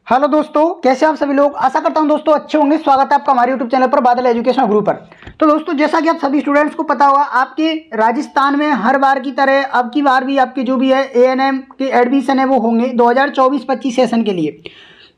Hello दोस्तों, कैसे आप सभी लोग। आशा करता हूं दोस्तों अच्छे होंगे। स्वागत है आपका हमारे यूट्यूब चैनल पर बादल एजुकेशनल ग्रुप पर। तो दोस्तों, जैसा कि आप सभी स्टूडेंट्स को पता होगा, आपके राजस्थान में हर बार की तरह अब की बार भी आपके जो भी है एएनएम के एडमिशन है वो होंगे 2024-25 सेशन के लिए।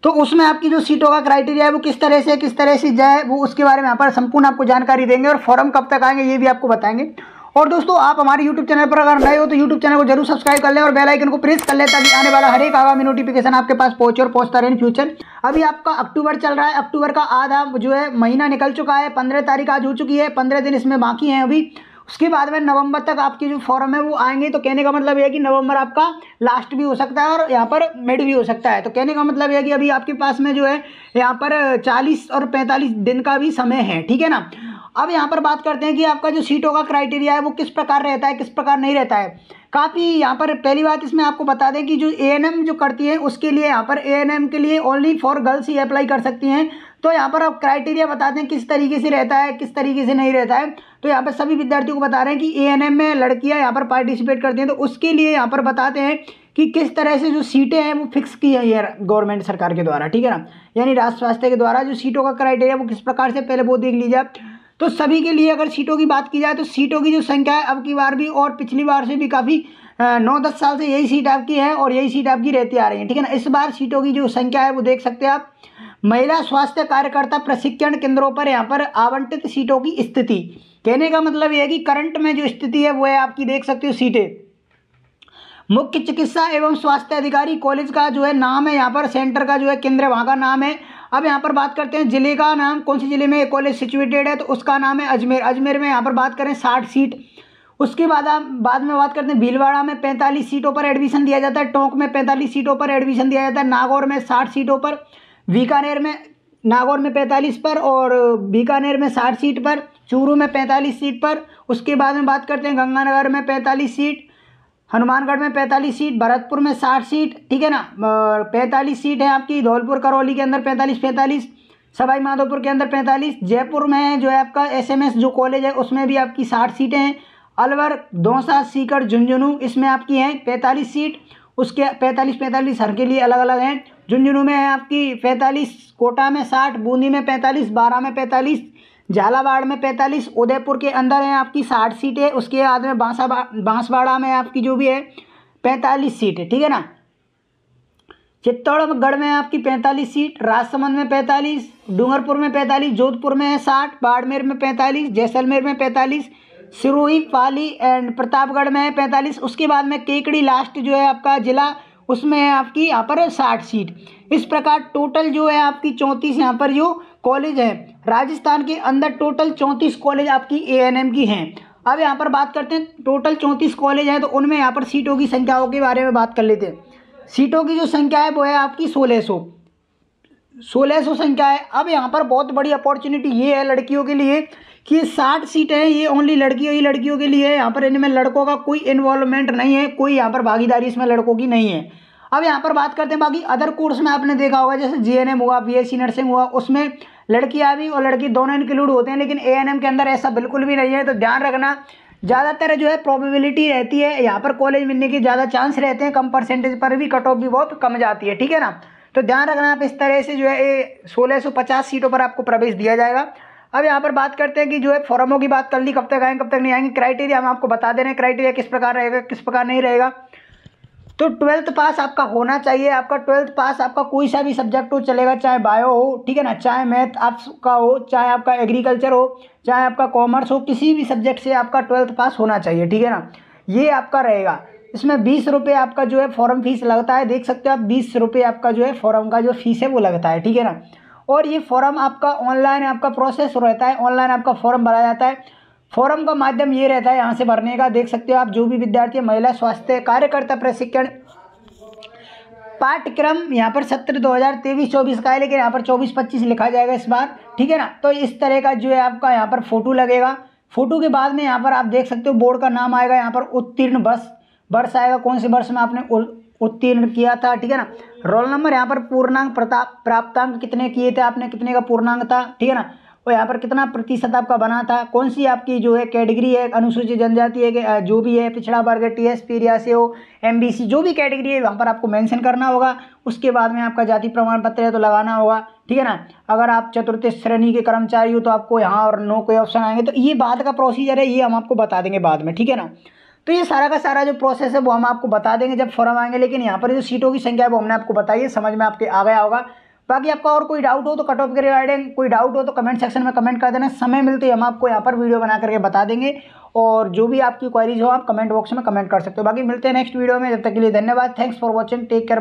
तो उसमें आपकी जो सीटों का क्राइटेरिया है वो किस तरह से जाए, वो उसके बारे में यहाँ पर संपूर्ण आपको जानकारी देंगे और फॉर्म कब तक आएंगे ये भी आपको बताएंगे। और दोस्तों, आप हमारे YouTube चैनल पर अगर नए हो तो YouTube चैनल को जरूर सब्सक्राइब कर लें और बेल आइकन को प्रेस कर लें ताकि आने वाला हर एक आगामी नोटिफिकेशन आपके पास पहुंचे और पहुंचता रहे इन फ्यूचर। अभी आपका अक्टूबर चल रहा है, अक्टूबर का आधा जो है महीना निकल चुका है, 15 तारीख आज हो चुकी है, 15 दिन इसमें बाकी हैं अभी। उसके बाद में नवंबर तक आपके जो फॉर्म है वो आएंगे। तो कहने का मतलब यह है कि नवंबर आपका लास्ट भी हो सकता है और यहाँ पर मिड भी हो सकता है। तो कहने का मतलब यह है कि अभी आपके पास में जो है यहाँ पर 40 और 45 दिन का भी समय है, ठीक है ना। अब यहाँ पर बात करते हैं कि आपका जो सीटों का क्राइटेरिया है वो किस प्रकार रहता है, किस प्रकार नहीं रहता है। काफ़ी यहाँ पर पहली बात इसमें आपको बता दें कि जो एएनएम जो करती है उसके लिए यहाँ पर एएनएम के लिए only for girls he apply कर सकती हैं। तो यहाँ पर आप क्राइटेरिया बताते हैं किस तरीके से रहता है, किस तरीके से नहीं रहता है। तो यहाँ पर सभी विद्यार्थियों को बता रहे हैं कि एएनएम में लड़कियाँ यहाँ पर पार्टिसिपेट करती हैं, तो उसके लिए यहाँ पर बताते हैं कि किस तरह से जो सीटें हैं वो फिक्स की है ये गवर्नमेंट सरकार के द्वारा, ठीक है ना। यानी राज्य स्वास्थ्य के द्वारा जो सीटों का क्राइटेरिया वो किस प्रकार से, पहले वो देख लीजिए। तो सभी के लिए अगर सीटों की बात की जाए तो सीटों की जो संख्या है अब की बार भी और पिछली बार से भी काफ़ी 9-10 साल से यही सीट आपकी है और यही सीट आपकी रहती आ रही है, ठीक है ना। इस बार सीटों की जो संख्या है वो देख सकते हैं आप। महिला स्वास्थ्य कार्यकर्ता प्रशिक्षण केंद्रों पर यहाँ पर आवंटित सीटों की स्थिति, कहने का मतलब यह है कि करंट में जो स्थिति है वो है आपकी, देख सकते हो सीटें। मुख्य चिकित्सा एवं स्वास्थ्य अधिकारी कॉलेज का जो है नाम है, यहाँ पर सेंटर का जो है केंद्र वहाँ का नाम है। अब यहाँ पर बात करते हैं जिले का नाम, कौन से जिले में कॉलेज सिचुएटेड है, तो उसका नाम है अजमेर। अजमेर में यहाँ पर बात करें 60 सीट। उसके बाद में बात करते हैं भीलवाड़ा में 45 सीटों पर एडमिशन दिया जाता है, टोंक में 45 सीटों पर एडमिशन दिया जाता है, नागौर में 60 सीटों पर, नागौर में 45 पर और बीकानेर में 60 सीट पर, चूरू में 45 सीट पर। उसके बाद में बात करते हैं गंगानगर में 45 सीट, हनुमानगढ़ में 45 सीट, भरतपुर में 60 सीट, ठीक है ना। 45 सीट है आपकी धौलपुर करौली के अंदर 45, सवाई माधोपुर के अंदर 45, जयपुर में जो है आपका एसएमएस जो कॉलेज है उसमें भी आपकी 60 सीटें हैं। अलवर, दौसा, सीकर, झुंझुनू इसमें आपकी हैं 45 सीट। उसके 45 हर के लिए अलग अलग हैं। झुंझुनू में है आपकी 45, कोटा में 60, बूंदी में 45, बारा में 45, झालावाड़ में 45, उदयपुर के अंदर है आपकी 60 सीटें। उसके बाद में बांसवाड़ा में आपकी जो भी है 45 सीटें, ठीक है ना। चित्तौड़गढ़ में आपकी 45 सीट, राजसमंद में 45, डूंगरपुर में 45, जोधपुर में है 60, बाड़मेर में 45, जैसलमेर में 45, सिरोही, पाली एंड प्रतापगढ़ में है 45। उसके बाद में केकड़ी लास्ट जो है आपका जिला, उसमें है आपकी यहाँ पर 60 सीट। इस प्रकार टोटल जो है आपकी 34 यहाँ पर जो कॉलेज है राजस्थान के अंदर, टोटल 34 कॉलेज आपकी एएनएम की हैं। अब यहाँ पर बात करते हैं टोटल 34 कॉलेज हैं तो उनमें यहाँ पर सीटों की संख्याओं के बारे में बात कर लेते हैं। सीटों की जो संख्या है वो है आपकी 1600 संख्या है। अब यहाँ पर बहुत बड़ी अपॉर्चुनिटी ये है लड़कियों के लिए कि ये 60 सीटें हैं, ये ओनली लड़कियों के लिए है। यहाँ पर इनमें लड़कों का कोई इन्वॉल्वमेंट नहीं है, कोई यहाँ पर भागीदारी इसमें लड़कों की नहीं है। अब यहाँ पर बात करते हैं बाकी अदर कोर्स में आपने देखा होगा जैसे जीएनएम हुआ, बीएससी नर्सिंग हुआ, उसमें लड़कियाँ भी और लड़की दोनों इंक्लूड होते हैं, लेकिन एएनएम के अंदर ऐसा बिल्कुल भी नहीं है। तो ध्यान रखना, ज़्यादातर जो है प्रोबेबिलिटी रहती है यहाँ पर कॉलेज मिलने की ज़्यादा चांस रहते हैं, कम परसेंटेज पर भी कट ऑफ भी बहुत कम जाती है, ठीक है ना। तो ध्यान रखना आप, इस तरह से जो है 1650 सीटों पर आपको प्रवेश दिया जाएगा। अब यहाँ पर बात करते हैं कि जो है फॉर्मों की बात कर ली, कब तक आएंगे कब तक नहीं आएंगे। क्राइटेरिया हम आपको बता दे रहे हैं, क्राइटेरिया किस प्रकार रहेगा किस प्रकार नहीं रहेगा। तो 12th पास आपका होना चाहिए। आपका 12th पास आपका कोई सा भी सब्जेक्ट हो चलेगा, चाहे बायो हो, ठीक है ना, चाहे मैथ आपका हो, चाहे आपका एग्रीकल्चर हो, चाहे आपका कॉमर्स हो, किसी भी सब्जेक्ट से आपका 12th पास होना चाहिए, ठीक है ना। ये आपका रहेगा। इसमें 20 रुपये आपका जो है फॉर्म फीस लगता है, देख सकते हो आप 20 रुपये आपका जो है फॉर्म का जो फीस है वो लगता है, ठीक है ना। और ये फॉर्म आपका ऑनलाइन आपका प्रोसेस रहता है, ऑनलाइन आपका फॉर्म भरा जाता है। फॉर्म का माध्यम ये रहता है यहाँ से भरने का, देख सकते हो आप। जो भी विद्यार्थी महिला स्वास्थ्य कार्यकर्ता प्रशिक्षण पाठ्यक्रम यहाँ पर सत्र 2023-24 का है, लेकिन यहाँ पर 24-25 लिखा जाएगा इस बार, ठीक है ना। तो इस तरह का जो है आपका यहाँ पर फोटो लगेगा। फोटो के बाद में यहाँ पर आप देख सकते हो बोर्ड का नाम आएगा, यहाँ पर उत्तीर्ण वर्ष आएगा, कौन से वर्ष में आपने उत्तीर्ण किया था, ठीक है ना। रोल नंबर, यहाँ पर पूर्णांक प्राप्तांक कितने किए थे आपने, कितने का पूर्णांक था, ठीक है ना। और यहाँ पर कितना प्रतिशत आपका बना था, कौन सी आपकी जो है कैटेगरी है, अनुसूचित जनजाति है कि जो भी है, पिछड़ा वर्ग, टीएसपी, रियासी हो, एमबीसी, जो भी कैटेगरी है वहाँ पर आपको मेंशन करना होगा। उसके बाद में आपका जाति प्रमाण पत्र है तो लगाना होगा, ठीक है ना। अगर आप चतुर्थ श्रेणी के कर्मचारी हो तो आपको यहाँ और नो कोई ऑप्शन आएंगे, तो ये बाद का प्रोसीजर है, ये हम आपको बता देंगे बाद में, ठीक है ना। तो ये सारा का सारा जो प्रोसेस है वो हम आपको बता देंगे जब फॉर्म आएंगे, लेकिन यहाँ पर जो सीटों की संख्या है वो हमने आपको बताई है, समझ में आपके आ गया होगा। बाकी आपका और कोई डाउट हो तो कट ऑफ के रिगार्डिंग कोई डाउट हो तो कमेंट सेक्शन में कमेंट कर देना, समय मिलते ही हम आपको यहाँ पर वीडियो बना करके बता देंगे। और जो भी आपकी क्वेरीज हो आप कमेंट बॉक्स में कमेंट कर सकते हो। बाकी मिलते हैं नेक्स्ट वीडियो में, जब तक के लिए धन्यवाद, thanks for watching, take care.